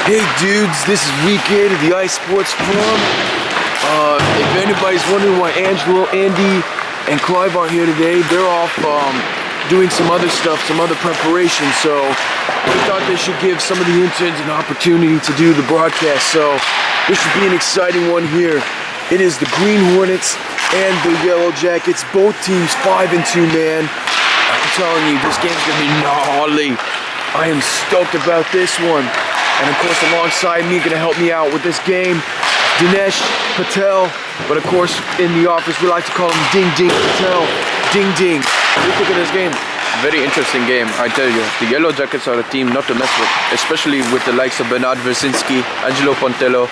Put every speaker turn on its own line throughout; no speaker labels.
Hey dudes, this is week 8 of the Ice Sports Forum. If anybody's wondering why Angelo, Andy, and Clive aren't here today, they're off doing some other stuff, some other preparation, so we thought they should give some of the interns an opportunity to do the broadcast, so this should be an exciting one here. It is the Green Hornets and the Yellow Jackets, both teams 5-2, man. I'm telling you, this game's gonna be gnarly. I am stoked about this one. And of course, alongside me, gonna help me out with this game, Dinesh Patel. But of course, in the office, we like to call him Ding Ding Patel. Ding Ding. What do you think of this game?
Very interesting game, I tell you. The Yellow Jackets are a team not to mess with, especially with the likes of Bernard Versinski, Angelo Pontello,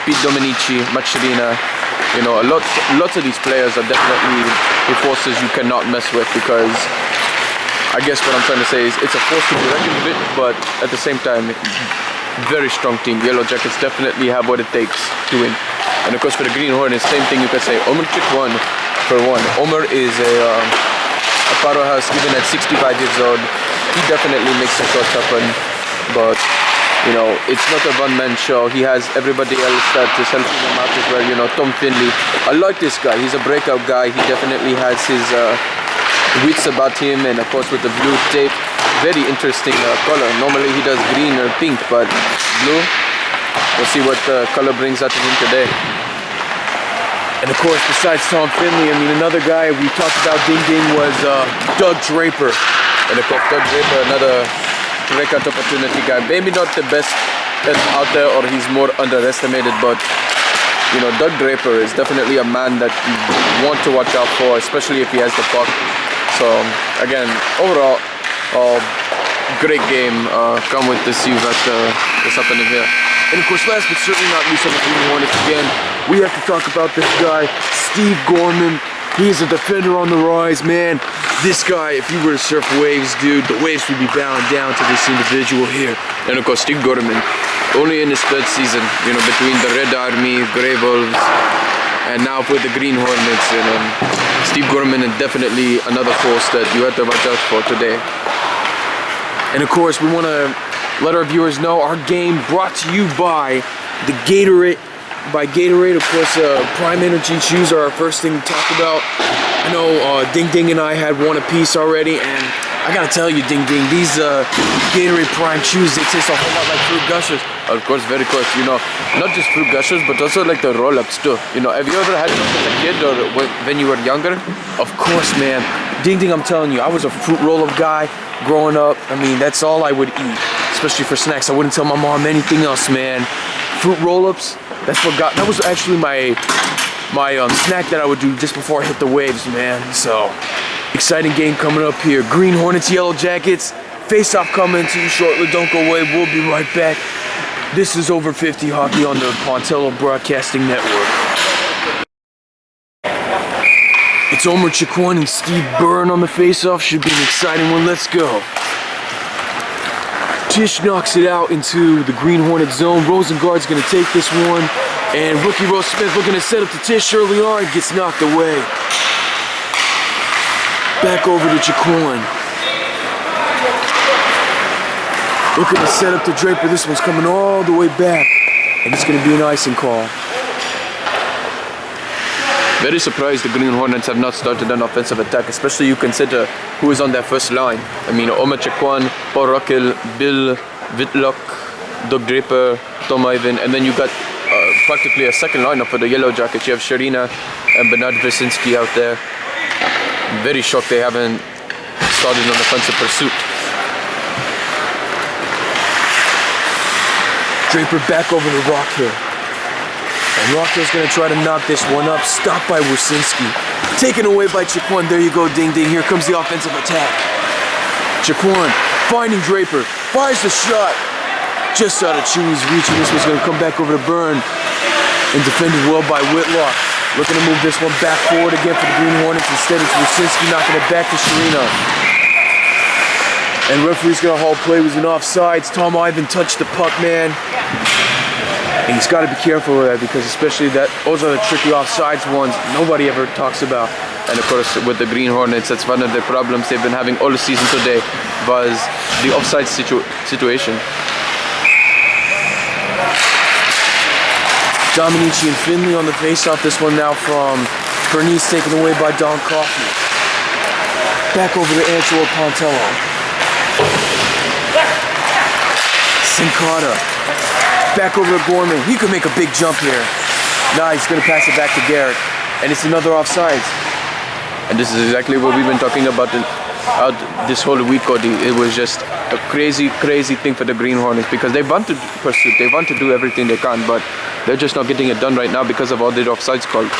Pete Dominici, Machrina. You know, lots of these players are definitely the forces you cannot mess with, because I guess what I'm trying to say is it's a force to be reckoned with, but at the same time, very strong team. Yellow Jackets definitely have what it takes to win. And of course for the Green Hornets, same thing you could say. Omer Chikwan for one. Omer is a powerhouse even at 65 years old. He definitely makes the shots happen, but you know, it's not a one-man show. He has everybody else that is helping him out as well. You know, Tom Finley. I like this guy. He's a breakout guy. He definitely has his wits about him, and of course with the blue tape, very interesting color. Normally he does green or pink, but blue, we'll see what color brings out of him today.
And of course, besides Tom Finley, I mean, another guy we talked about, Ding Ding, was Doug Draper.
And of course Doug Draper, another breakout opportunity guy. Maybe not the best that's out there, or he's more underestimated, but you know, Doug Draper is definitely a man that you want to watch out for, especially if he has the puck. So again, overall, great game. Can't wait to see what's happening here.
And of course, last but certainly not least on the Green Hornets again, we have to talk about this guy, Steve Gorman. He is a defender on the rise, man. This guy, if he were to surf waves, dude, the waves would be bowing down to this individual here.
And of course, Steve Gorman, only in his third season, you know, between the Red Army, Grey Wolves, and now with the Green Hornets. You know, Steve Gorman is definitely another force that you have to watch out for today.
And of course, we want to let our viewers know our game brought to you by the Gatorade. By Gatorade, of course, Prime Energy shoes are our first thing to talk about. I know Ding Ding and I had one apiece already, and I gotta tell you, Ding Ding, these Gatorade Prime shoes, they taste a whole lot like Fruit Gushers.
Of course, very close. You know, not just Fruit Gushers, but also like the roll-ups too. You know, have you ever had them as a kid or when you were younger?
Of course, man. Ding Ding, I'm telling you, I was a fruit roll-up guy growing up. I mean, that's all I would eat, especially for snacks. I wouldn't tell my mom anything else, man. Fruit roll-ups, that was actually my snack that I would do just before I hit the waves, man. So, exciting game coming up here. Green Hornets, Yellow Jackets. Face-off coming to you shortly. Don't go away. We'll be right back. This is Over 50 Hockey on the Pontello Broadcasting Network. It's Omer Chikwan and Steve Byrne on the face-off. Should be an exciting one. Let's go. Tish knocks it out into the Green Hornet zone. Rosengard's going to take this one. And rookie Rose Smith looking to set up to Tish early on. Gets knocked away. Back over to Chikwan. Looking to set up to Draper. This one's coming all the way back. And it's going to be an icing call.
Very surprised the Green Hornets have not started an offensive attack, especially you consider who is on their first line. I mean, Omer Chikwan, Paul Ruckel, Bill Whitlock, Doug Draper, Tom Ivan, and then you got practically a second lineup for the Yellow Jackets. You have Sharina and Bernard Versinski out there. Very shocked they haven't started an offensive pursuit.
Draper back over to Rockhill. And Rockhill's going to try to knock this one up. Stopped by Wersinski. Taken away by Chikwan. There you go, Ding Ding. Here comes the offensive attack. Chikwan finding Draper. Fires the shot. Just out of Chewy's reach. And this one's going to come back over to Byrne. And defended well by Whitlock. Looking to move this one back forward again for the Green Hornets. Instead, it's Wersinski knocking it back to Sharina. And referee's going to haul play. Was an offsides. Tom Ivan touched the puck, man. And he's got to be careful with that, because especially those are the tricky offsides ones nobody ever talks about.
And of course, with the Green Hornets, that's one of the problems they've been having all the season today, was the offside situation.
Dominici and Finley on the faceoff. This one now from Bernice, taken away by Don Coffey. Back over to Angelo Pontello. Sincata. Back over to Gorman. He could make a big jump here. Nah, he's going to pass it back to Garrett. And it's another offsides.
And this is exactly what we've been talking about this whole week, Cody. It was just a crazy, crazy thing for the Green Hornets because they want to pursue, they want to do everything they can, but they're just not getting it done right now because of all the offsides called.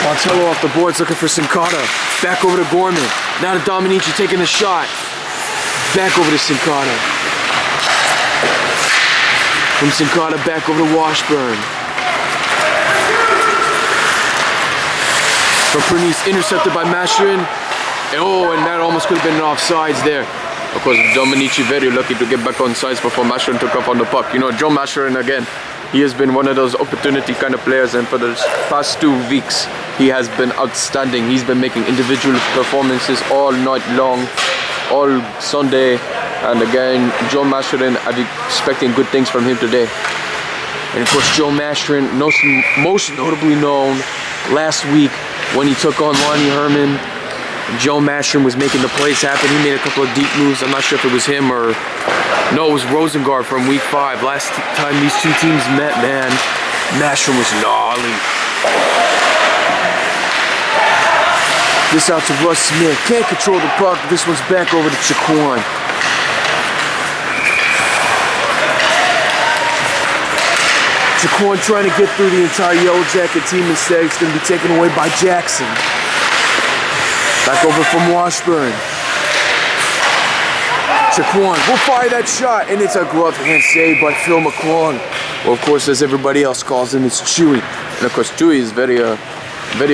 Pontello off the boards looking for Sincata. Back over to Gorman. Now to Dominici taking the shot. Back over to Sincata. From Sincata back over to Washburn. From Bernice, intercepted by Masherin. And that almost could have been an offsides there.
Of course, Dominici very lucky to get back on sides before Masherin took up on the puck. You know, Joe Masherin again, he has been one of those opportunity kind of players, and for the past 2 weeks, he has been outstanding. He's been making individual performances all night long, all Sunday, and again, Joe Masherin, I'm expecting good things from him today.
And of course, Joe Masherin, most notably known last week when he took on Lonnie Herman. Joe Masherin was making the plays happen. He made a couple of deep moves. I'm not sure if it was him or... No, it was Rosengard from week 5. Last time these two teams met, man, Masherin was gnarly. This out to Russ Smith. Can't control the puck. This one's back over to Chaquan. Chaquan trying to get through the entire Yellow Jacket team. Instead, it's going to be taken away by Jackson. Back over from Washburn. Chaquan will fire that shot, and it's a glove hand save by Phil McClung. Well, of course, as everybody else calls him, it's Chewy.
And of course, Chewy is very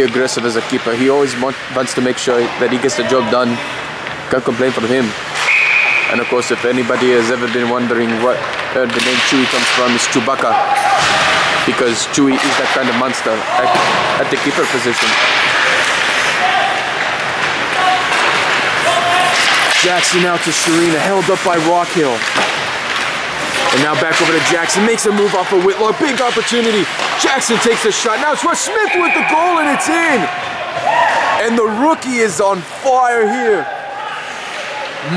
aggressive as a keeper. He always wants to make sure that he gets the job done. Can't complain from him. And of course, if anybody has ever been wondering what the name Chewy comes from, is Chewbacca. Because Chewy is that kind of monster at the keeper position.
Jackson out to Sharina, held up by Rockhill. And now back over to Jackson, makes a move off of Whitlock, big opportunity. Jackson takes a shot, now it's Russ Smith with the goal and it's in. And the rookie is on fire here.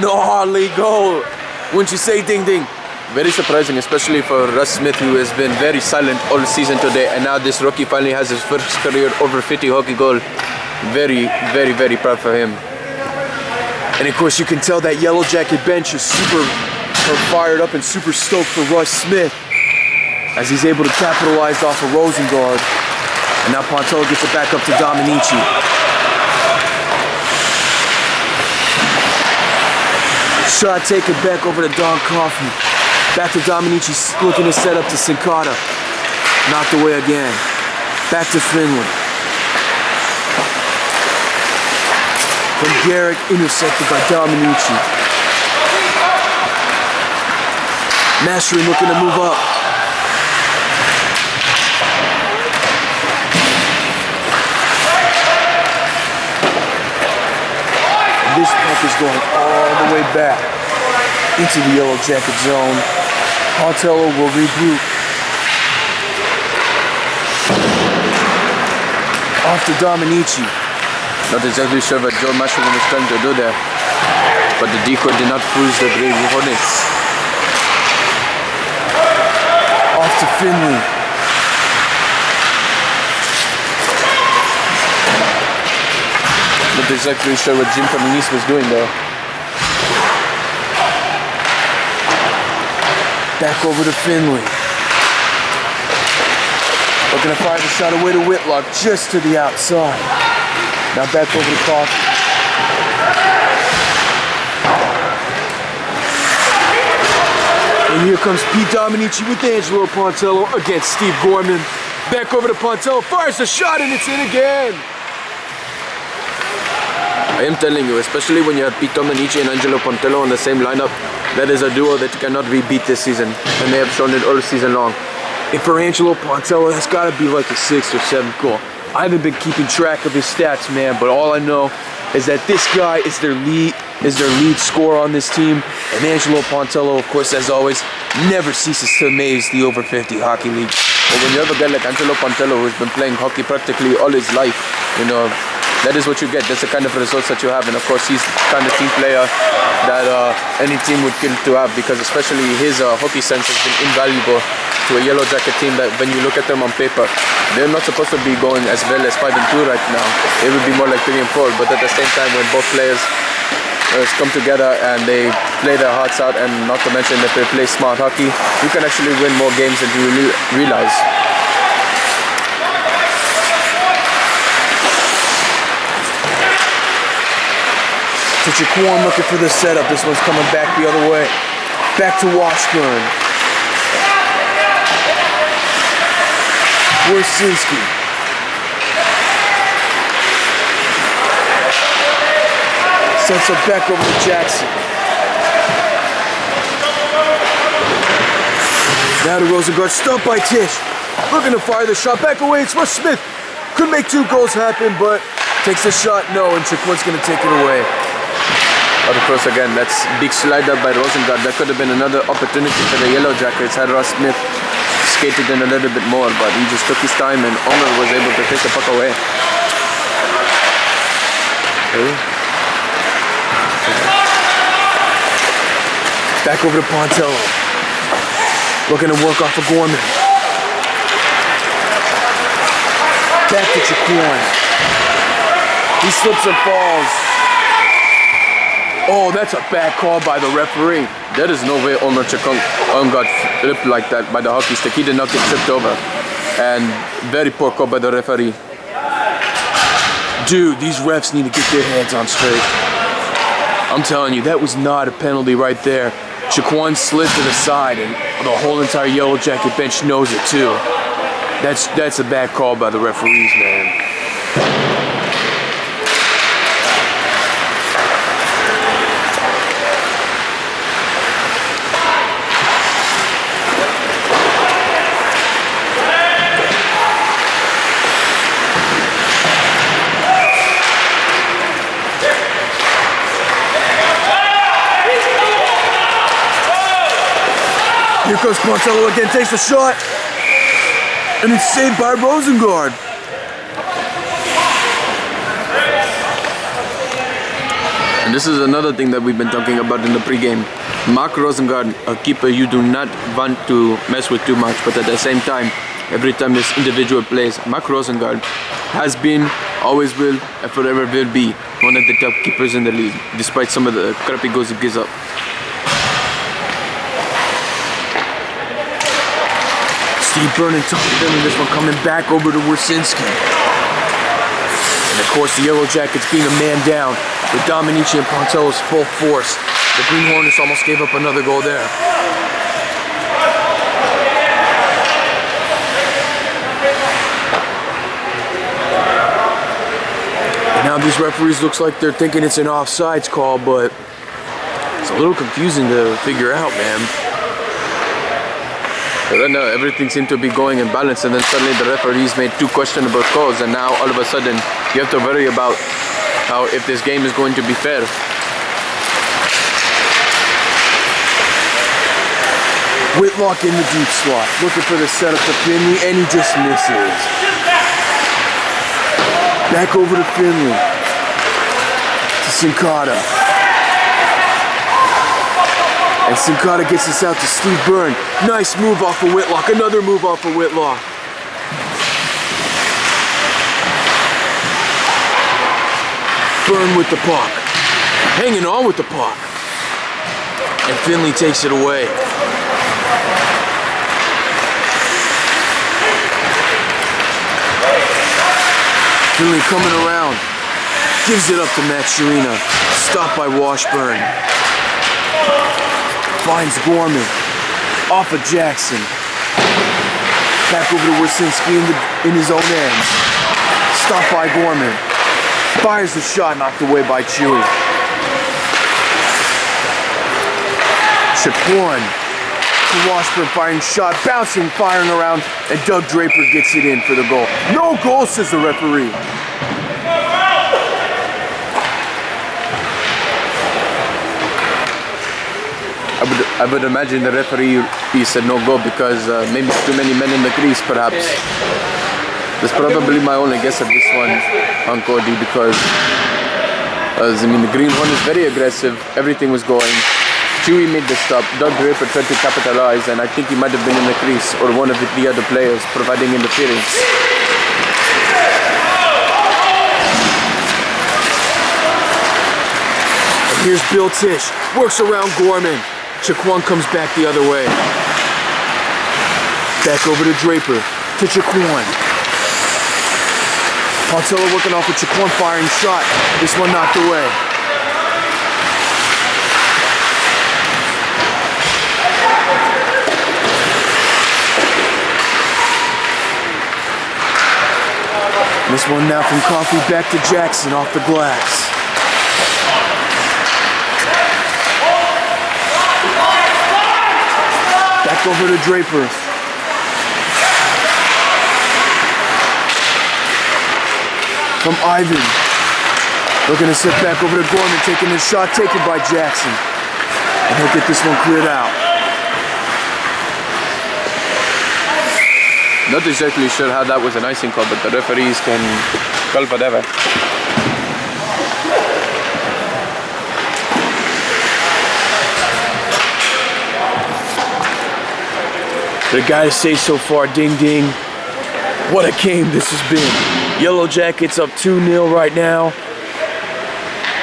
Gnarly goal. Wouldn't you say, Ding Ding?
Very surprising, especially for Russ Smith, who has been very silent all season today, and now this rookie finally has his first career over 50 hockey goal. Very, very, very proud for him.
And of course, you can tell that Yellow Jacket bench is super fired up and super stoked for Russ Smith as he's able to capitalize off of Rosengard. And now Pontello gets it back up to Dominici. Shot taken back over to Don Coffey. Back to Dominici, looking to set up to Sincata. Knocked away again. Back to Finley. From Garrett, intercepted by Dominici. Masherin looking to move up. And this puck is going all the way back into the Yellow Jacket zone. Pontello will regroup. Off to Dominici.
Not exactly sure what Joe Masherin was trying to do there, but the decoy did not freeze the Green Hornets.
Off to Finley.
Not exactly sure what Jim Bernice was doing there.
Back over to Finley. Looking to fire the shot away to Whitlock, just to the outside. Now back over to Coffey. And here comes Pete Dominici with Angelo Pontello against Steve Gorman. Back over to Pontello, fires the shot and it's in again.
I am telling you, especially when you have Pete Dominici and Angelo Pontello on the same lineup, that is a duo that cannot be beat this season, and they have shown it all season long.
And for Angelo Pontello, that's got to be like the 6th or 7th goal. I haven't been keeping track of his stats, man, but all I know is that this guy is their lead scorer on this team, and Angelo Pontello, of course, as always, never ceases to amaze the over 50 hockey league.
But when you have a guy like Angelo Pontello who's been playing hockey practically all his life, you know, that is what you get. That's the kind of results that you have. And of course, he's the kind of team player that any team would kill to have, because especially his hockey sense has been invaluable to a Yellow Jacket team that when you look at them on paper, they're not supposed to be going as well as 5-2 right now. It would be more like 3-4. But at the same time, when both players come together and they play their hearts out, and not to mention if they play smart hockey, you can actually win more games than you really realize.
To Jaquan looking for the setup. This one's coming back the other way. Back to Washburn. Warsinski. Sets it back over to Jackson. Now to Rosengard. Stumped by Tisch. Looking to fire the shot. Back away. It's Russ Smith. Could make 2 goals happen, but takes the shot. No, and Jaquan's going to take it away.
But of course, again, that's big slider by Rosengard. That could have been another opportunity for the Yellow Jackets had Russ Smith skated in a little bit more, but he just took his time and Omer was able to take the puck away. Okay.
Back over to Pontello. Looking to work off of Gorman. Back to Jaquan. He slips and falls. Oh, that's a bad call by the referee.
There is no way Omer Chakung got flipped like that by the hockey stick. He did not get tripped over. And very poor call by the referee.
Dude, these refs need to get their heads on straight. I'm telling you, that was not a penalty right there. Jaquan slid to the side, and the whole entire Yellow Jacket bench knows it too. That's a bad call by the referees, man. Here goes Pontello again, takes the shot, and it's saved by Rosengard.
And this is another thing that we've been talking about in the pregame. Mark Rosengard, a keeper you do not want to mess with too much, but at the same time, every time this individual plays, Mark Rosengard has been, always will, and forever will be one of the top keepers in the league, despite some of the crappy goals he gives up.
Steve Byrne and Tom Finley, this one coming back over to Warsinski. And of course the Yellow Jackets being a man down with Dominici and Pontello's full force. The Green Hornets almost gave up another goal there. And now these referees looks like they're thinking it's an offsides call, but it's a little confusing to figure out, man.
But right now, everything seemed to be going in balance, and then suddenly the referees made 2 questionable calls, and now all of a sudden you have to worry about how if this game is going to be fair.
Whitlock in the deep slot, looking for the setup to Finley, and he just misses. Back over to Finley. To Sincata. And Sincata gets this out to Steve Byrne. Nice move off of Whitlock. Another move off of Whitlock. Byrne with the puck. Hanging on with the puck. And Finley takes it away. Finley coming around. Gives it up to Matt Sharina. Stopped by Washburn. Finds Gorman. Off of Jackson. Back over to Warsinski in his own end. Stopped by Gorman. Fires the shot, knocked away by Chewy. Shaquan to Washburn, firing shot, bouncing, firing around, and Doug Draper gets it in for the goal. No goal, says the referee.
I would imagine the referee he said no go because maybe too many men in the crease perhaps. That's probably my only guess at this one on Cody because the Green Hornets very aggressive, everything was going. Chewy made the stop, Doug Draper tried to capitalize, and I think he might have been in the crease or one of the other players providing interference.
And here's Bill Tisch, works around Gorman. Chaquan comes back the other way. Back over to Draper, to Chaquan. Pontello working off with Chaquan, firing shot. This one knocked away. This one now from Coffey back to Jackson off the glass. Back over to Draper. From Ivan. Looking to sit back over to Gorman, taking the shot taken by Jackson. And he'll get this one cleared out.
Not exactly sure how that was an icing call, but the referees can call whatever.
The guy to say so far, ding ding. What a game this has been. Yellow Jackets up 2-0 right now.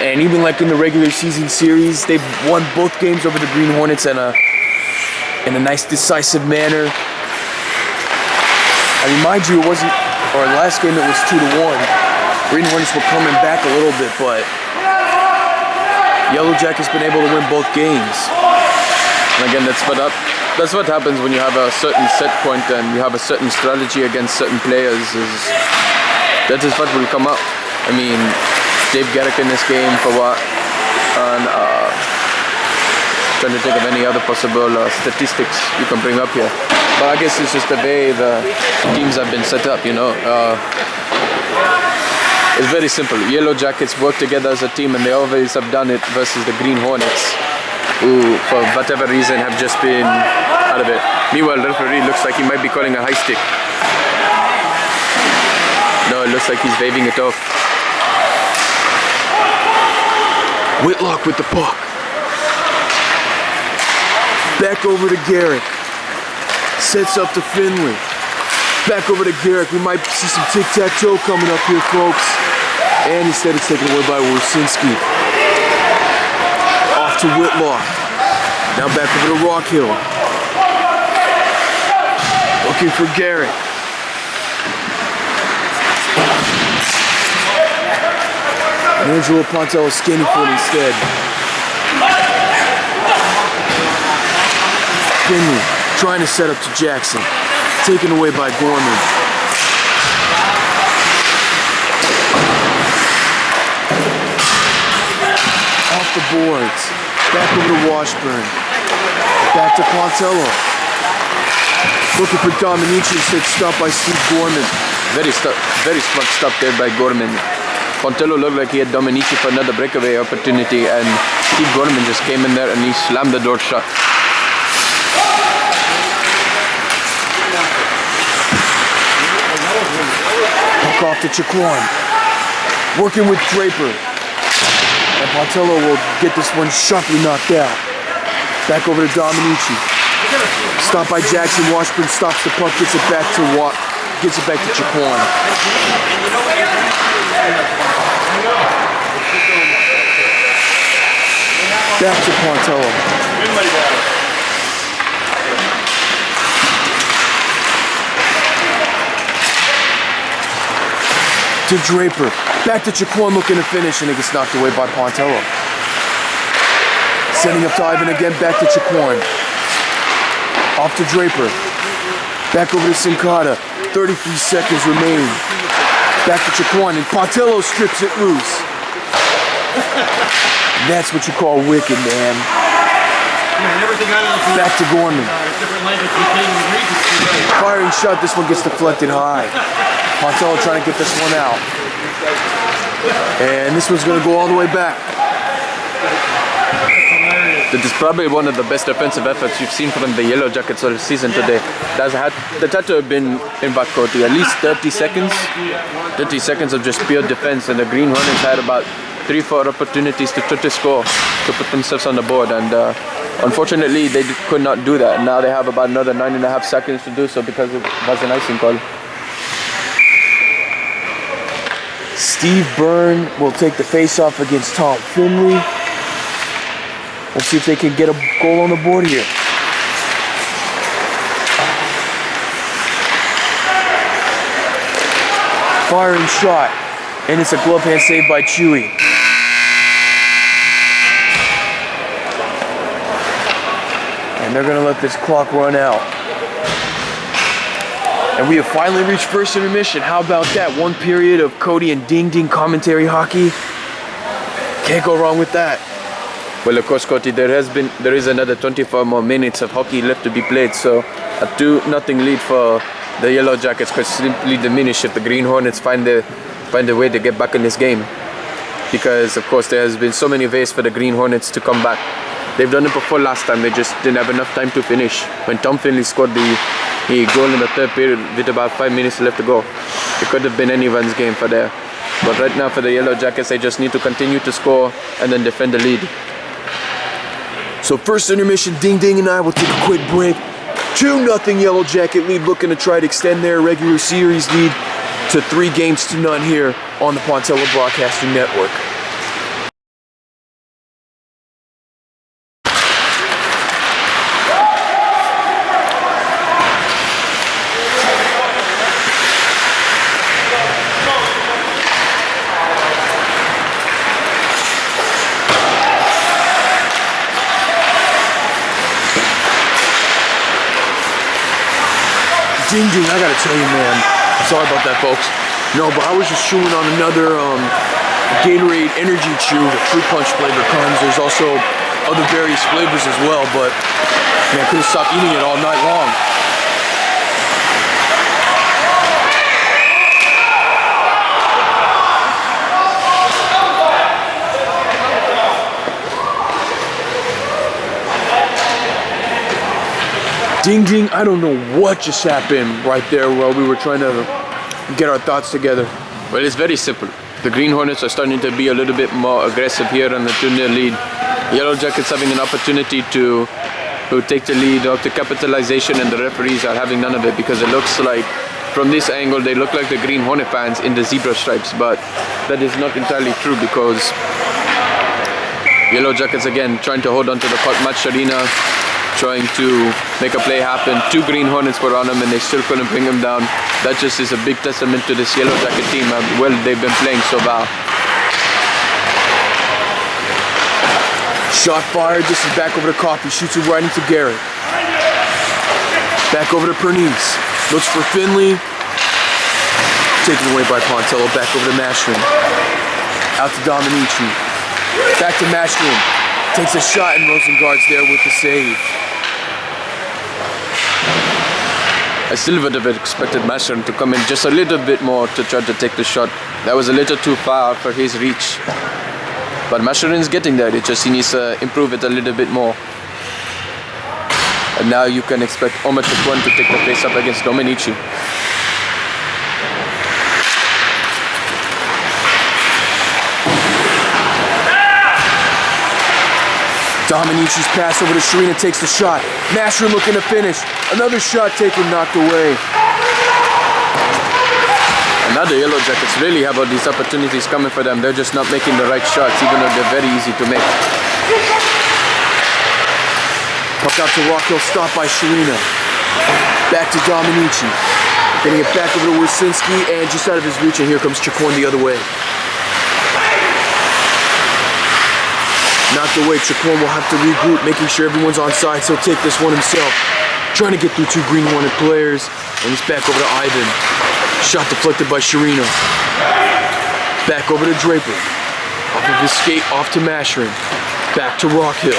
And even like in the regular season series, they've won both games over the Green Hornets in a nice decisive manner. I mean, mind you, it wasn't, or last game it was 2-1. Green Hornets were coming back a little bit, but Yellow Jackets been able to win both games.
And again, that's what happens when you have a certain set point and you have a certain strategy against certain players. That is what will come up. I mean, Dave Garrick in this game for what? And trying to think of any other possible statistics you can bring up here. But I guess it's just the way the teams have been set up, you know. It's very simple. Yellow Jackets work together as a team, and they always have done it versus the Green Hornets, who, for whatever reason, have just been out of it. Meanwhile, the referee looks like he might be calling a high stick. No, it looks like he's waving it off.
Whitlock with the puck. Back over to Garrick. Sets up to Finley. Back over to Garrick. We might see some tic-tac-toe coming up here, folks. And instead it's taken away by Warsinski. Off to Whitlock. Now back over to Rockhill. Looking for Garrick. And Angelo Pontello skinny foot instead. Finley trying to set up to Jackson. Taken away by Gorman. Off the boards. Back over to Washburn. Back to Pontello. Looking for Dominici, instead stopped by Steve Gorman.
Very smart stop there by Gorman. Pontello looked like he had Dominici for another breakaway opportunity, and Steve Gorman just came in there and he slammed the door shut.
Puck off to Chaquan. Working with Draper. And Pontello will get this one sharply knocked out. Back over to Dominici. Stopped by Jackson. Washburn stops the puck, gets it back to Chaquan. Back to Pontello. To Draper. Back to Chaquan looking to finish, and it gets knocked away by Pontello. Sending up to Ivan again, back to Chaquan. Off to Draper. Back over to Sincata. 33 seconds remaining. Back to Chaquan, and Pontello strips it loose. That's what you call wicked, man. Back to Gorman. Firing shot, this one gets deflected high. Pontello trying to get this one out. And this one's going to go all the way back.
That is probably one of the best defensive efforts you've seen from the Yellow Jackets of the season today. That had to have been in backcourt at least 30 seconds. 30 seconds of just pure defense, and the Green Hornets had about 3-4 opportunities to try to score, to put themselves on the board, and unfortunately they could not do that. Now they have about another 9.5 seconds to do so because it was an icing call.
Steve Byrne will take the face-off against Tom Finley. Let's see if they can get a goal on the board here. Firing shot, and it's a glove hand save by Chewy. And they're gonna let this clock run out. And we have finally reached first intermission. How about that? One period of Cody and Ding Ding commentary hockey. Can't go wrong with that.
Well, of course, Cody, there is another 24 more minutes of hockey left to be played, so a 2-0 lead for the Yellow Jackets could simply diminish if the Green Hornets find a way to get back in this game. Because, of course, there has been so many ways for the Green Hornets to come back. They've done it before last time, they just didn't have enough time to finish. When Tom Finley scored the goal in the third period with about 5 minutes left to go, it could have been anyone's game for there. But right now for the Yellow Jackets, they just need to continue to score and then defend the lead.
So first intermission, Ding Ding and I will take a quick break. 2-0 Yellow Jacket lead, looking to try to extend their regular series lead to 3-0 here on the Pontello Broadcasting Network. Ding Ding, I gotta tell you, man. Sorry about that, folks. No, but I was just chewing on another Gatorade Energy Chew, the fruit punch flavor comes. There's also other various flavors as well, but man, I couldn't stop eating it all night long. Ding Ding, I don't know what just happened right there while we were trying to get our thoughts together.
Well, it's very simple. The Green Hornets are starting to be a little bit more aggressive here on the 2-0 lead. Yellow Jackets having an opportunity to take the lead of the capitalization, and the referees are having none of it because it looks like from this angle they look like the Green Hornet fans in the zebra stripes, but that is not entirely true because Yellow Jackets again trying to hold on to the puck. Macharina trying to make a play happen. 2 Green Hornets were on him and they still couldn't bring him down. That just is a big testament to this Yellow Jacket team and well they've been playing so well.
Shot fired, this is back over to Coffey, shoots it right into Garrett. Back over to Pernice, looks for Finley. Taken away by Pontello, back over to Mashrin. Out to Dominici. Back to Mashrin. Takes a shot and Rosengard's there with the save.
I still would have expected Mashrin to come in just a little bit more to try to take the shot. That was a little too far for his reach. But Mashrin's getting there, it just he needs to improve it a little bit more. And now you can expect Omar Chikwan to take the face up against Dominici.
Dominici's pass over to Sharina, takes the shot. Mashrin looking to finish. Another shot taken, knocked away.
And now the Yellow Jackets really have all these opportunities coming for them. They're just not making the right shots, even though they're very easy to make.
Puck out to Rockhill, stopped by Sharina. Back to Dominici. Getting it back over to Wyszynski, and just out of his reach, and here comes Chikwan the other way. Knocked away, Chikwan will have to regroup, making sure everyone's on sides. He'll take this one himself. Trying to get through 2 Green Hornet players, and he's back over to Ivan. Shot deflected by Sharina. Back over to Draper. Off of his skate, off to Mashrin. Back to Rockhill.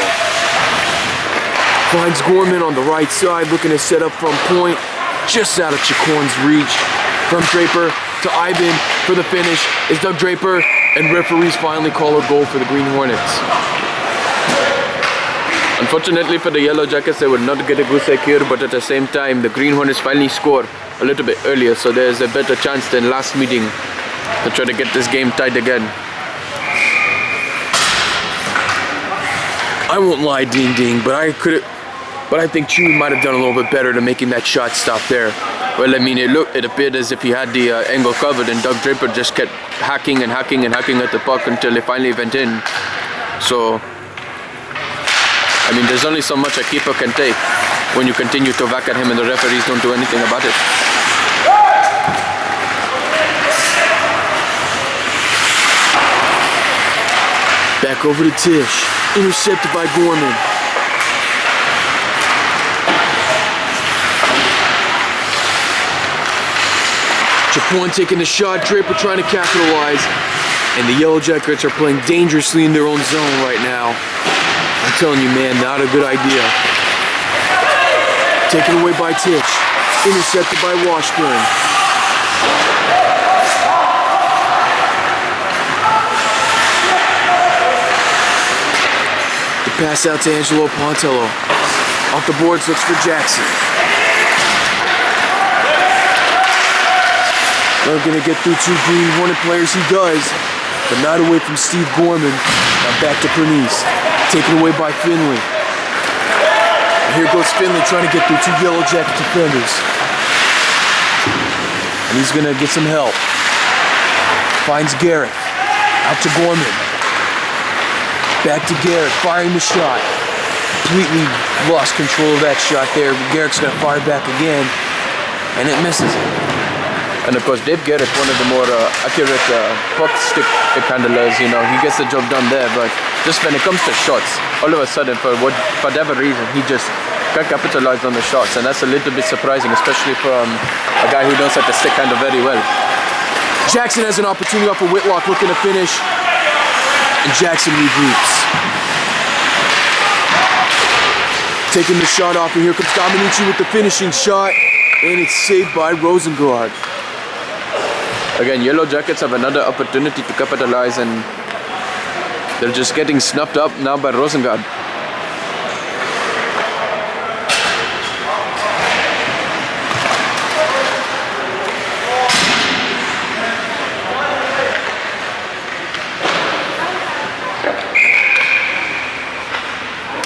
Finds Gorman on the right side, looking to set up from point. Just out of Chikwan's reach. From Draper to Ivan for the finish is Doug Draper, and referees finally call a goal for the Green Hornets.
Unfortunately for the Yellow Jackets, they would not get a goose egg here, but at the same time, the Green Hornets finally score a little bit earlier, so there's a better chance than last meeting to try to get this game tied again.
I won't lie, Ding Ding, but I think Chewy might have done a little bit better to making that shot stop there.
Well, I mean, it appeared as if he had the angle covered, and Doug Draper just kept hacking and hacking and hacking at the puck until it finally went in. So, I mean, there's only so much a keeper can take when you continue to whack at him and the referees don't do anything about it.
Back over to Tish. Intercepted by Gorman. Japon taking the shot, Draper trying to capitalize. And the Yellow Jackets are playing dangerously in their own zone right now. I'm telling you, man, not a good idea. Taken away by Tish. Intercepted by Washburn. The pass out to Angelo Pontello. Off the boards, looks for Jackson. Not gonna get through two Green Hornet players, he does, but not away from Steve Gorman. Now back to Pernice, taken away by Finley. And here goes Finley trying to get through two Yellow Jacket defenders. And he's gonna get some help. Finds Garrett, out to Gorman. Back to Garrett, firing the shot. Completely lost control of that shot there, but Garrett's gonna fire back again, and it misses him.
And of course, Dave Garrett, one of the more accurate puck stick handlers, you know, he gets the job done there. But just when it comes to shots, all of a sudden, for whatever reason, he just can't capitalize on the shots. And that's a little bit surprising, especially from a guy who knows how to stick handle very well.
Jackson has an opportunity off of Whitlock looking to finish. And Jackson regroups. Taking the shot off, and here comes Dominici with the finishing shot. And it's saved by Rosengard.
Again, Yellow Jackets have another opportunity to capitalize, and they're just getting snuffed up now by Rosengard.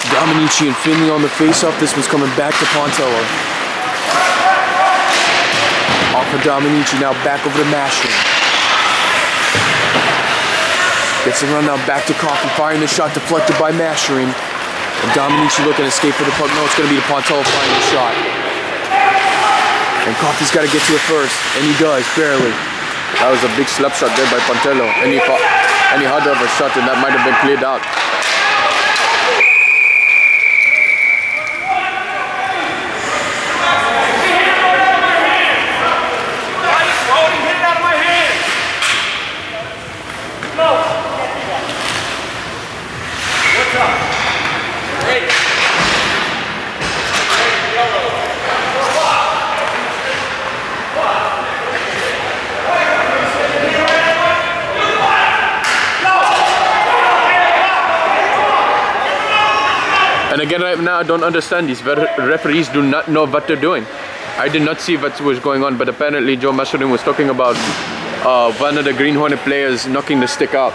Dominici and Finley on the face-off. This one's coming back to Pontello. Off of Dominici, now back over to Mashrin. Gets the run now back to Coffey, firing the shot deflected by Mashrin. And Dominici looking to escape for the puck. No, it's going to be the Pontello firing the shot. And Coffey's got to get to it first, and he does, barely.
That was a big slap shot there by Pontello. Any harder of a shot, and that might have been cleared out. And again, right now, I don't understand. These referees do not know what they're doing. I did not see what was going on, but apparently Joe Masharin was talking about one of the Green Hornet players knocking the stick out.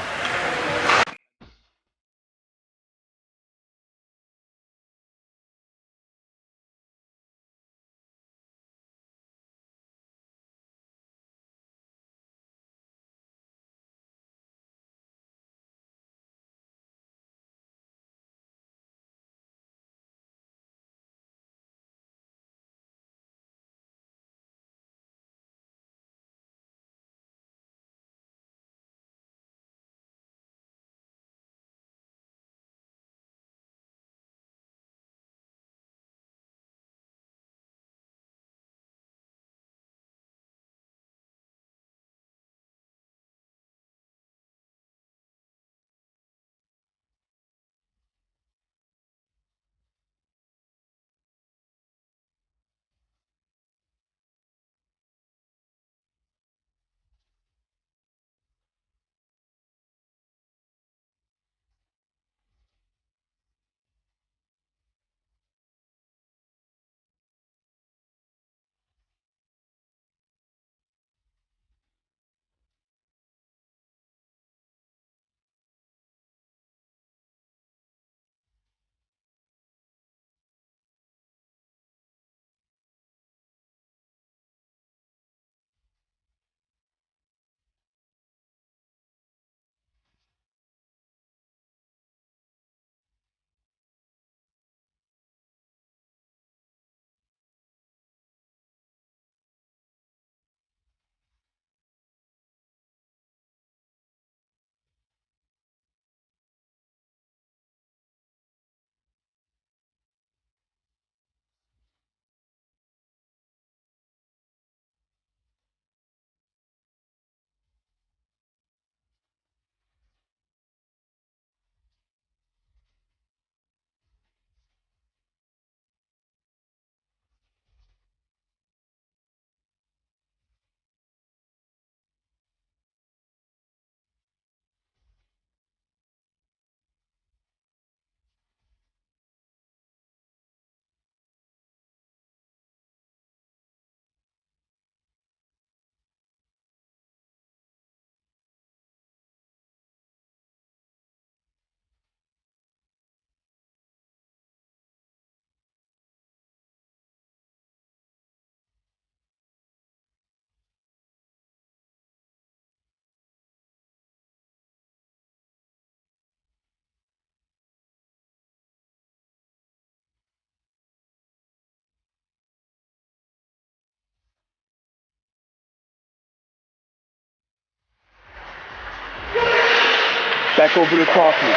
Back over to Coffee.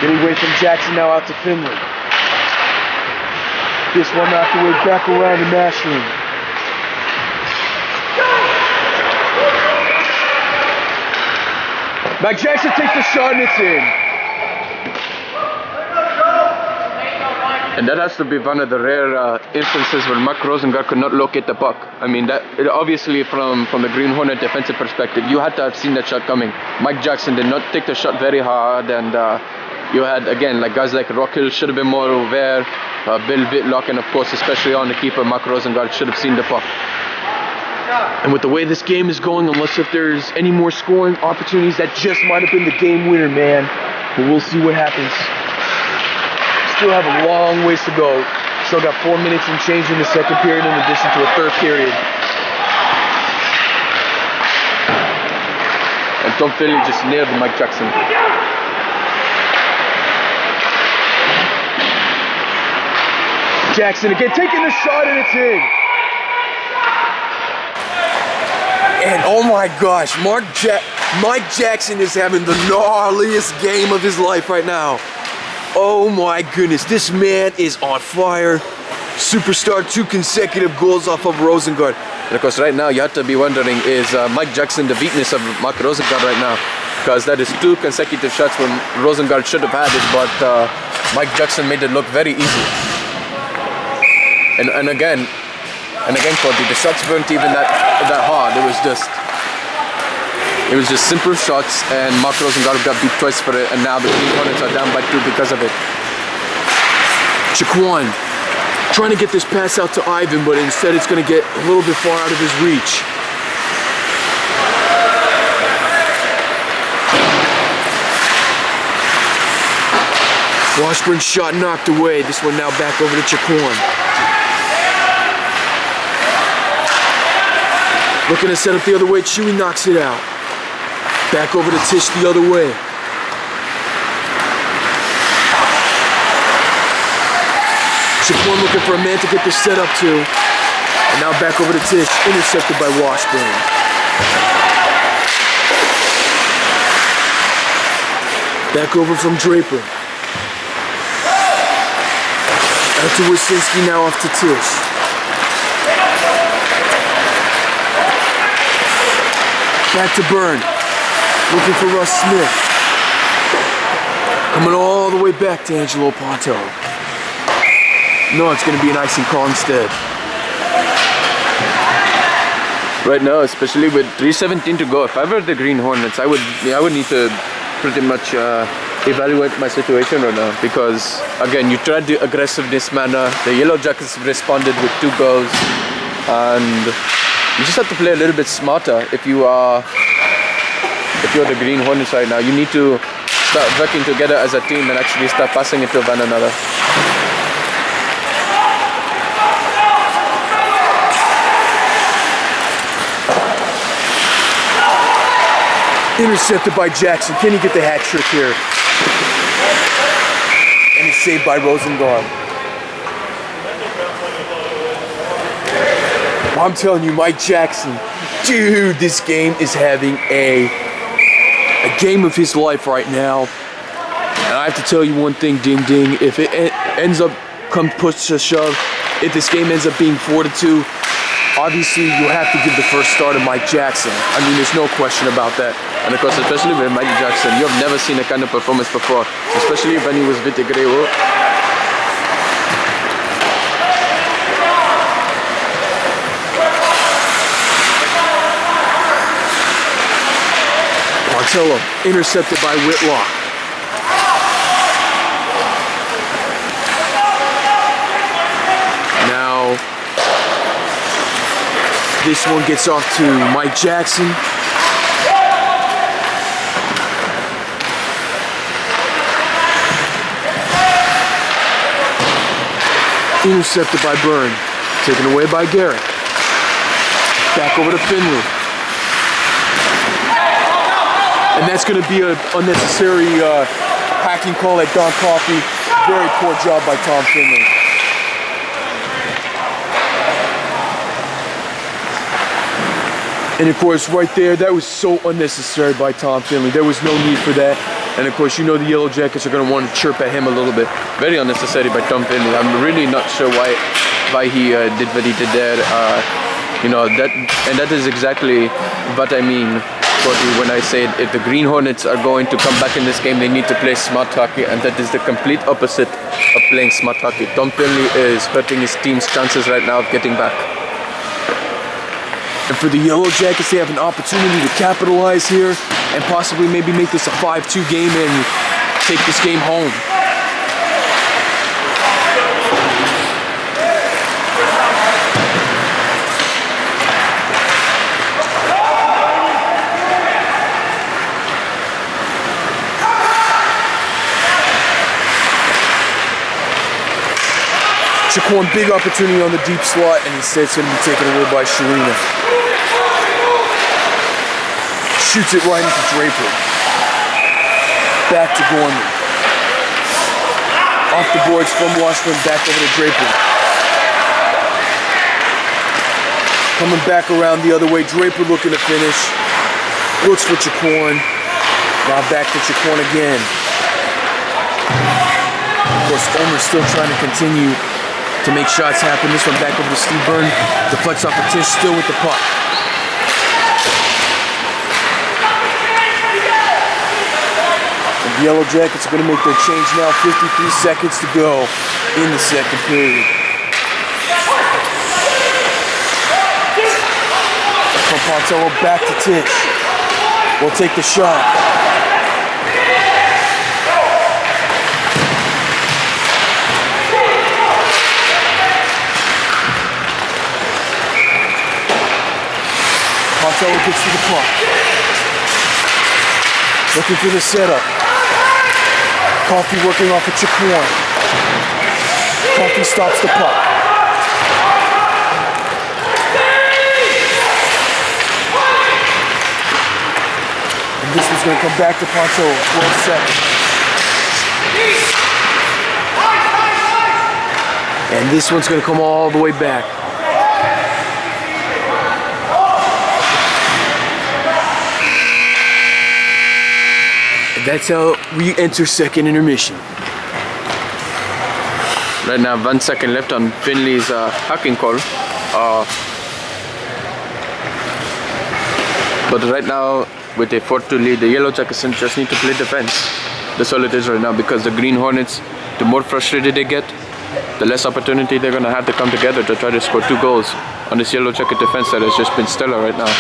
Getting away from Jackson now out to Finley. This one knocked away back around to Mashroom. Mike Jackson takes the shot and it's in.
And that has to be one of the rare instances where Mark Rosengard could not locate the puck. I mean, that obviously from the Green Hornet defensive perspective, you had to have seen that shot coming. Mike Jackson did not take the shot very hard, and you had, again, like guys like Rockhill should have been more aware, Bill Whitlock, and of course, especially on the keeper, Mark Rosengard should have seen the puck.
And with the way this game is going, unless if there's any more scoring opportunities, that just might have been the game winner, man. But we'll see what happens. Still have a long ways to go. Still got 4 minutes and change in the second period in addition to a third period.
And Tom Finley just nailed Mike Jackson.
Jackson again taking the shot and it's in. And oh my gosh, Mike Jackson is having the gnarliest game of his life right now. Oh my goodness, this man is on fire. Superstar, 2 consecutive goals off of Rosengard.
And of course, right now, you have to be wondering, is Mike Jackson the weakness of Mark Rosengard right now? Because that is 2 consecutive shots when Rosengard should have had it, but Mike Jackson made it look very easy. And again, Cody, the shots weren't even that hard. It was just simple shots, and Mark Rosengard got beat twice for it, and now the Green Hornets are down by 2 because of it.
Chiquan trying to get this pass out to Ivan, but instead it's going to get a little bit far out of his reach. Washburn's shot knocked away. This one now back over to Chiquan. Looking to set up the other way, Chewy knocks it out. Back over to Tish the other way. Chiquan looking for a man to get this set up to. And now back over to Tish, intercepted by Washburn. Back over from Draper. Out to Wyszynski, now off to Tish. Back to Byrne. Looking for Russ Smith. Coming all the way back to Angelo Ponto. No, it's going to be an icing call instead.
Right now, especially with 3:17 to go, if I were the Green Hornets, I would need to pretty much evaluate my situation right now, because again, you tried the aggressiveness manner. The Yellow Jackets responded with 2 goals, and you just have to play a little bit smarter if you're the Green Hornets right now. You need to start working together as a team and actually start passing it to one another.
Intercepted by Jackson. Can he get the hat trick here? And it's saved by Rosengard. I'm telling you, Mike Jackson, dude, this game is having a game of his life right now. And I have to tell you one thing, ding ding, if it ends up come push to shove, if this game ends up being 4-2, obviously you have to give the first start to Mike Jackson. I mean, there's no question about that.
And of course, especially with Mike Jackson, you have never seen a kind of performance before, especially when he was with the Grego.
Martello intercepted by Whitlock. Now, this one gets off to Mike Jackson. Intercepted by Byrne. Taken away by Garrett. Back over to Finley. And that's going to be an unnecessary hacking call at Don Coffey. Very poor job by Tom Finley. And of course, right there, that was so unnecessary by Tom Finley. There was no need for that. And of course, you know the Yellow Jackets are going to want to chirp at him a little bit.
Very unnecessary by Tom Finley. I'm really not sure why he did what he did there. You know, that is exactly what I mean, Cody, when I say if the Green Hornets are going to come back in this game, they need to play smart hockey, and that is the complete opposite of playing smart hockey. Tom Finley is hurting his team's chances right now of getting back.
And for the Yellow Jackets, they have an opportunity to capitalize here and possibly maybe make this a 5-2 game and take this game home. Jaquan, big opportunity on the deep slot, and instead it's going to be taken away by Sharina. Shoots it right into Draper. Back to Gorman. Off the boards from Washburn, back over to Draper. Coming back around the other way, Draper looking to finish. Looks for Jaquan. Now back to Jaquan again. Of course, Omer's still trying to continue to make shots happen. This one back over to Steve Byrne. Deflects off the Tish, still with the puck. And the Yellow Jackets are going to make their change now. 53 seconds to go in the second period. From Pontello back to Tish. Will take the shot. Pontello gets to the puck. Looking for the setup. Coffee working off of Jaquan. Coffee stops the puck. And this one's going to come back to Pontello. 12 seconds. And this one's going to come all the way back. That's how we enter second intermission.
Right now, 1 second left on Finley's hacking call. But right now, with a 4-2 lead, the Yellow Jackets just need to play defense. That's all it is right now, because the Green Hornets, the more frustrated they get, the less opportunity they're going to have to come together to try to score 2 goals on this Yellow Jacket defense that has just been stellar right now.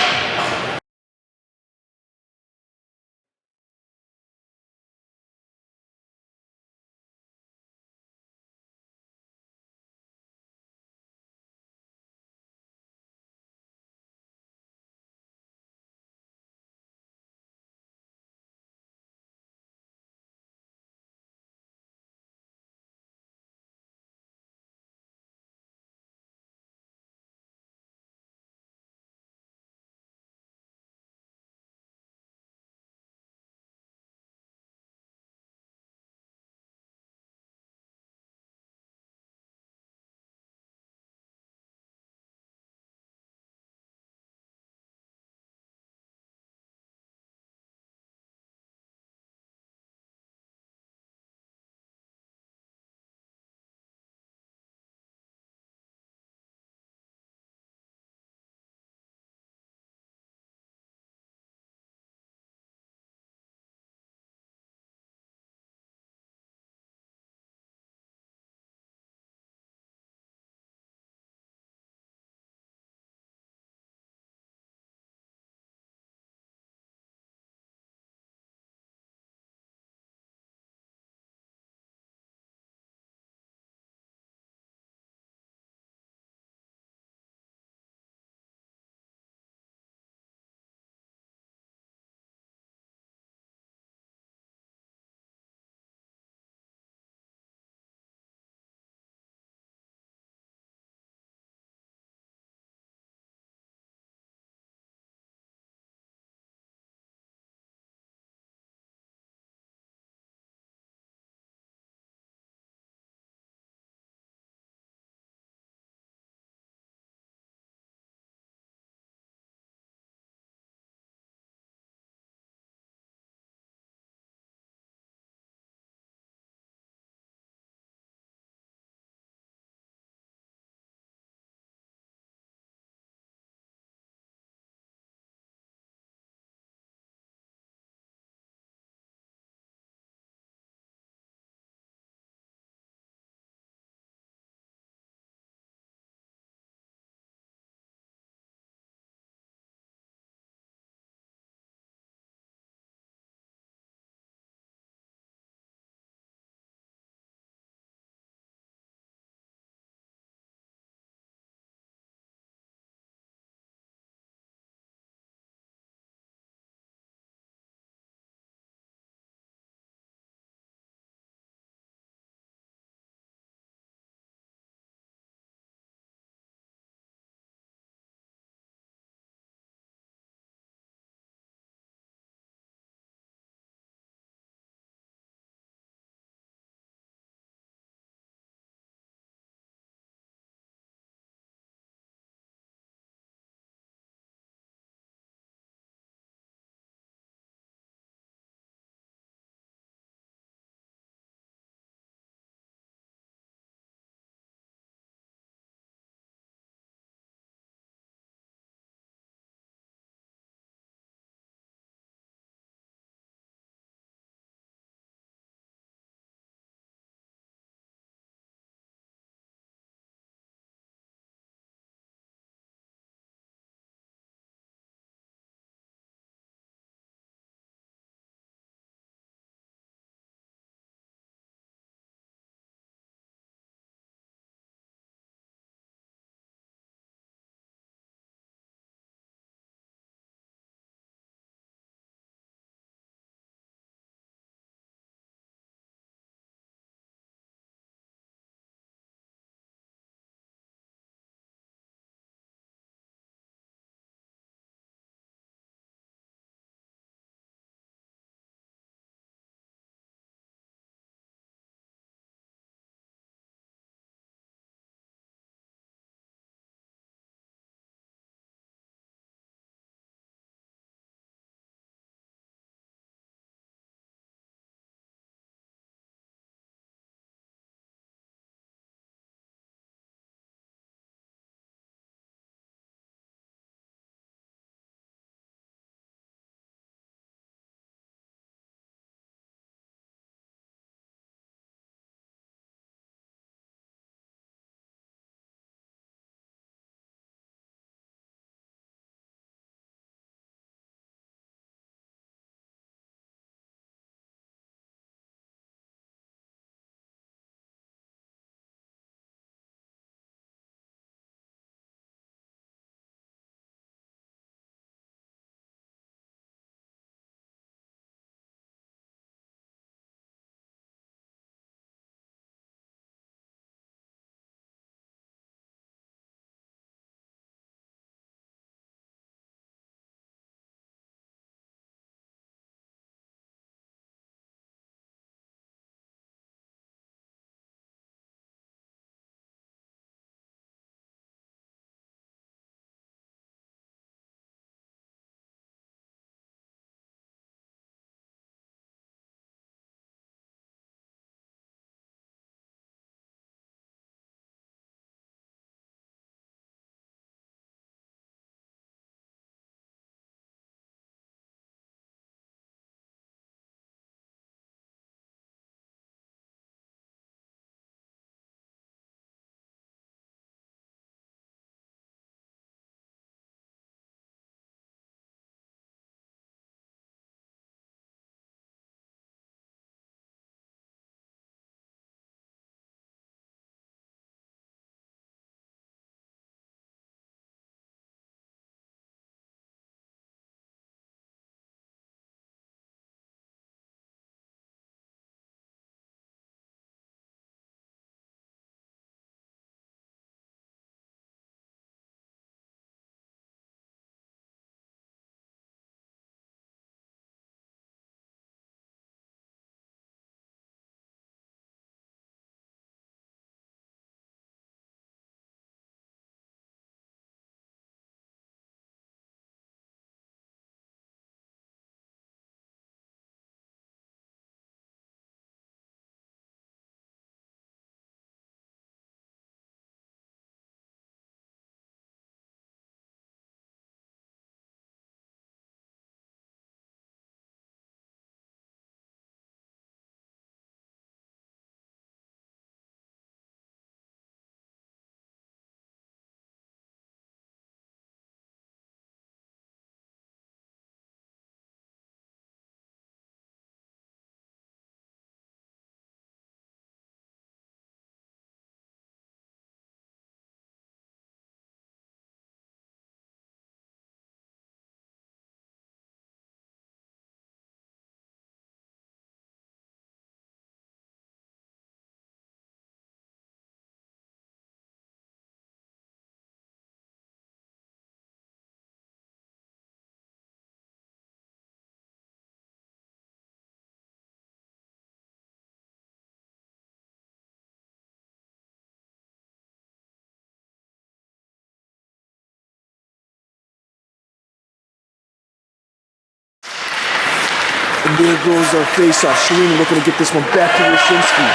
And there goes our face-off. Shalini looking to get this one back to Wyszynski.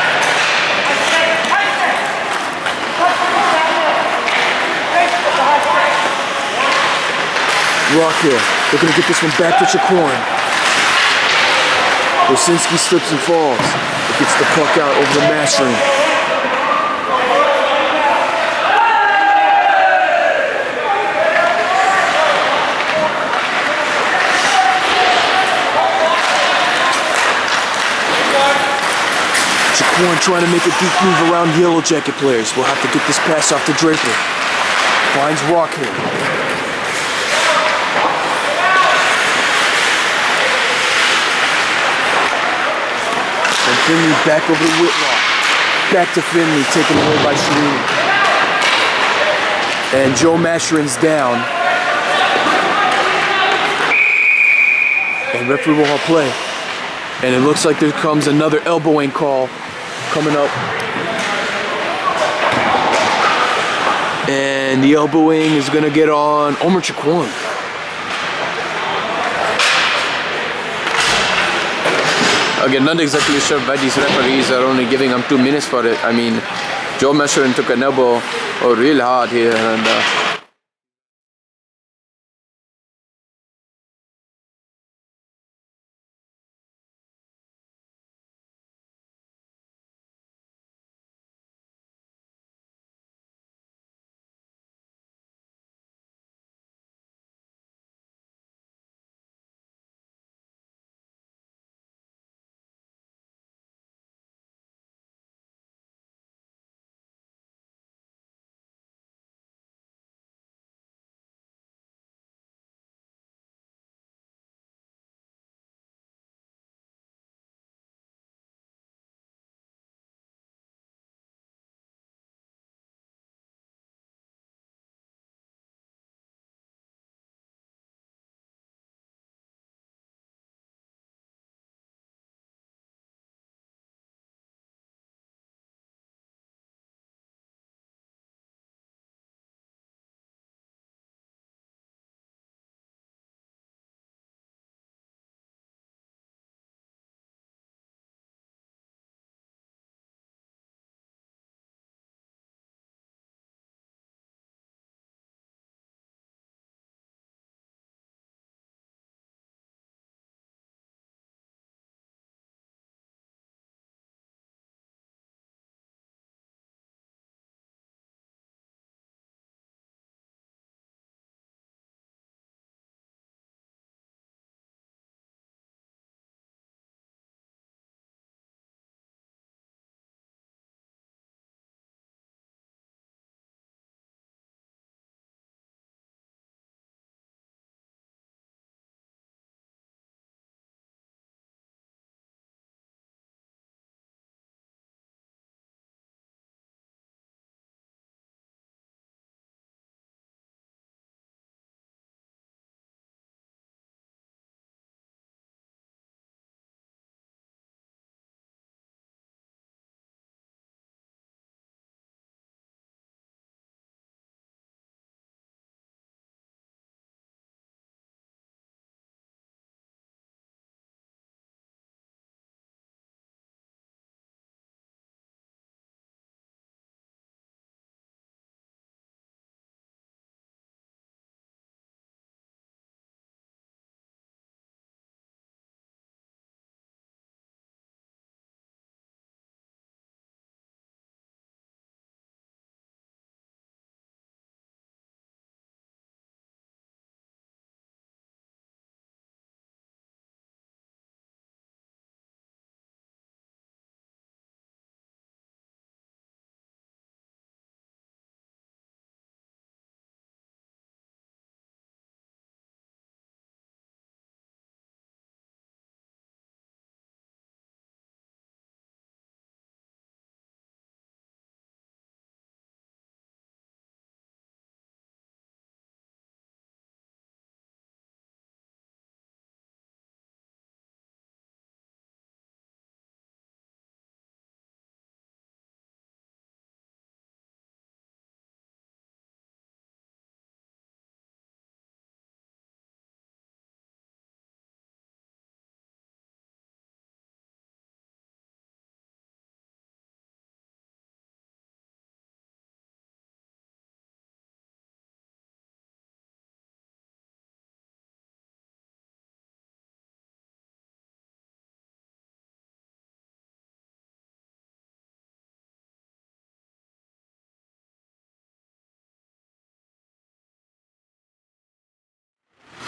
Rockhill looking to get this one back to Chacorn. Wyszynski slips and falls. It gets the puck out over the mash ring. Chacorn trying to make a deep move around Yellow Jacket players. We'll have to get this pass off to Draper. Finds Rockhill. And Finley back over to Whitlock. Back to Finley, taken away by Shalini. And Joe Masherin's down. And referee will hold play. And it looks like there comes another elbowing call coming up. And the elbowing is gonna get on Omer Chacorn.
Again, not exactly sure why these referees are only giving him 2 minutes for it. I mean, Joe Masherin took an elbow real hard here, and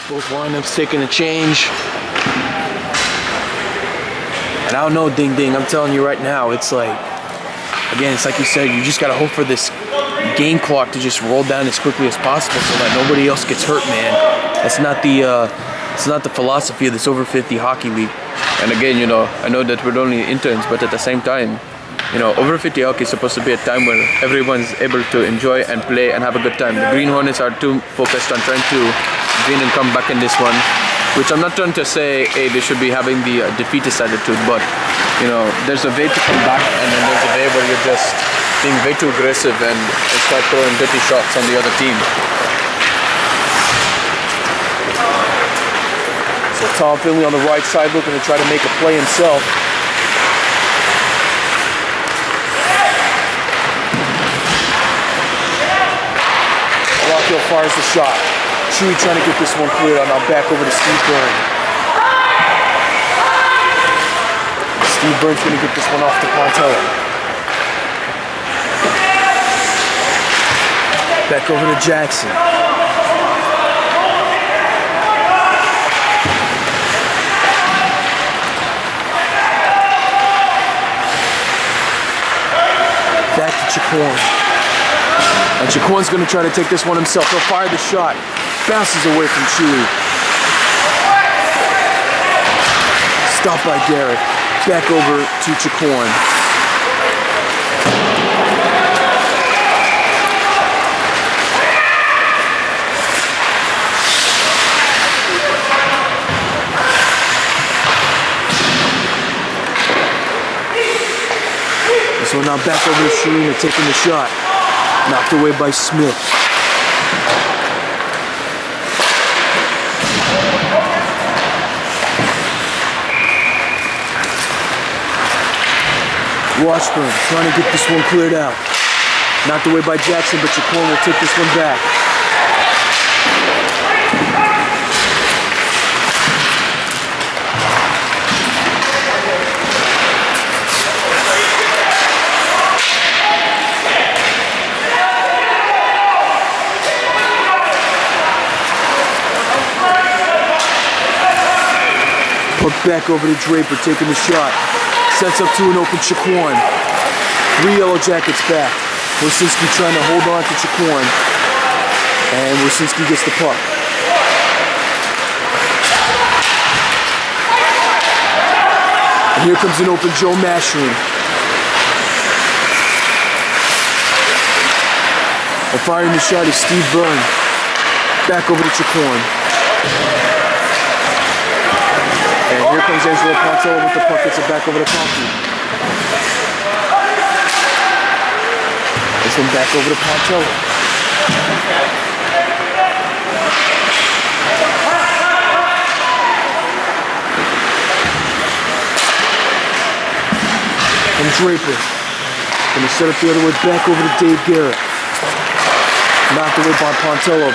Both lineups taking a change. And I don't know, Ding Ding, I'm telling you right now, it's like, again, it's like you said, you just gotta hope for this game clock to just roll down as quickly as possible so that nobody else gets hurt, man. That's not the philosophy of this over 50 hockey league.
And again, you know, I know that we're only interns, but at the same time, you know, over 50 hockey is supposed to be a time where everyone's able to enjoy and play and have a good time. The Green Hornets are too focused on trying to win and come back in this one, which I'm not trying to say, hey, they should be having the defeatist attitude, but, you know, there's a way to come back, and then there's a way where you're just being way too aggressive and start throwing dirty shots on the other team.
So Tom Finley on the right side looking to try to make a play himself. Rockhill fires the shot. Chewy trying to get this one clear, and now back over to Steve Byrne. Steve Byrne's going to get this one off to Pontello. Back over to Jackson. Back to Chacorn. And Chacorn's going to try to take this one himself. He'll fire the shot. Bounces away from Chewy. Stopped by Garrett. Back over to Chacorn. So now back over to Sharina taking the shot. Knocked away by Smith. Washburn trying to get this one cleared out. Knocked away by Jackson, but Chacorn will take this one back. Back over to Draper, taking the shot. Sets up to an open Chacorn. 3 Yellow Jackets back. Warsinski trying to hold on to Chacorn. And Warsinski gets the puck. And here comes an open Joe Mashrin. And firing the shot is Steve Byrne. Back over to Chacorn. And here comes Angelo Pontello with the puck. Gets it back over to Conkey. This one back over to Pontello. And Draper. Gonna set up the other way back over to Dave Garrett. Knocked away by Pontello.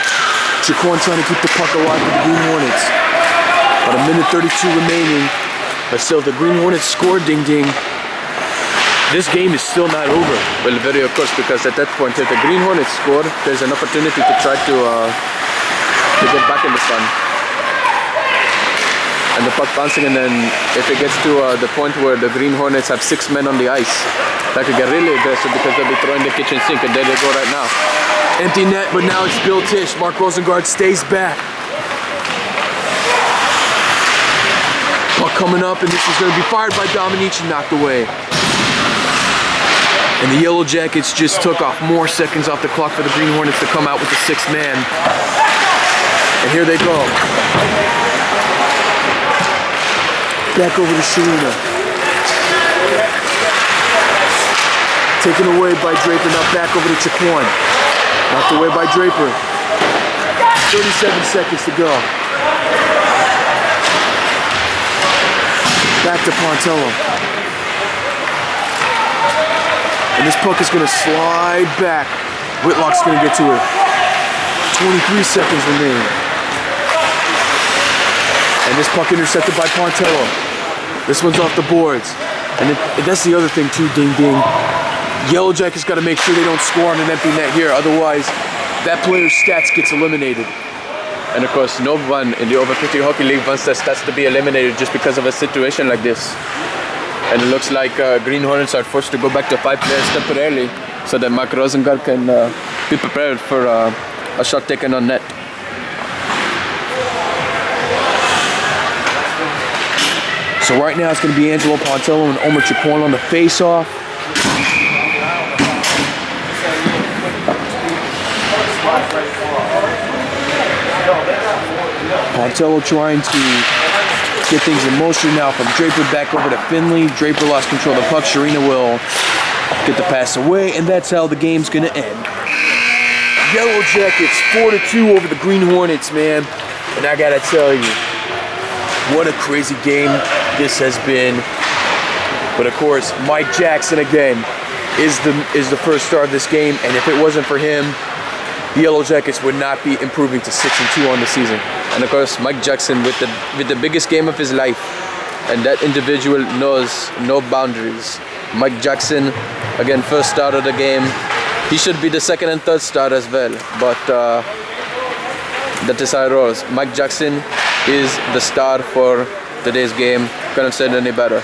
Chacorn trying to keep the puck alive for the Green Hornets. About a minute 32 remaining. But still, the Green Hornets scored, Ding Ding. This game is still not over.
Well, very of course, because at that point, if the Green Hornets score, there's an opportunity to try to get back in the fun. And the puck bouncing, and then if it gets to the point where the Green Hornets have 6 men on the ice, that could get really aggressive because they'll be throwing the kitchen sink, and there they go right now.
Empty net, but now it's Bill Tisch. Mark Rosengard stays back. Puck coming up, and this is going to be fired by Dominici, knocked away. And the Yellow Jackets just took off more seconds off the clock for the Green Hornets to come out with the 6th man. And here they go. Back over to Sharina. Taken away by Draper, now back over to Chacorn. Knocked away by Draper. 37 seconds to go. Back to Pontello. And this puck is going to slide back. Whitlock's going to get to it. 23 seconds remaining. And this puck intercepted by Pontello. This one's off the boards. And that's the other thing too, Ding Ding. Yellow Jackets got to make sure they don't score on an empty net here. Otherwise, that player's stats gets eliminated.
And of course, no one in the over 50 hockey league wants their stats to be eliminated just because of a situation like this. And it looks like Green Hornets are forced to go back to 5 players temporarily so that Mark Rosengard can be prepared for a shot taken on net.
So right now it's going to be Angelo Pontello and Omer Chapoin on the face-off. Pontello trying to get things in motion now from Draper back over to Finley. Draper lost control of the puck. Sharina will get the pass away, and that's how the game's going to end. Yellow Jackets 4-2 over the Green Hornets, man. And I got to tell you, what a crazy game this has been. But of course, Mike Jackson again is the first star of this game, and if it wasn't for him, the Yellow Jackets would not be improving to 6-2 on the season.
And of course, Mike Jackson with the biggest game of his life, and that individual knows no boundaries. Mike Jackson, again, first star of the game. He should be the second and third star as well, but that is how it rolls. Mike Jackson is the star for today's game. Couldn't have said any better.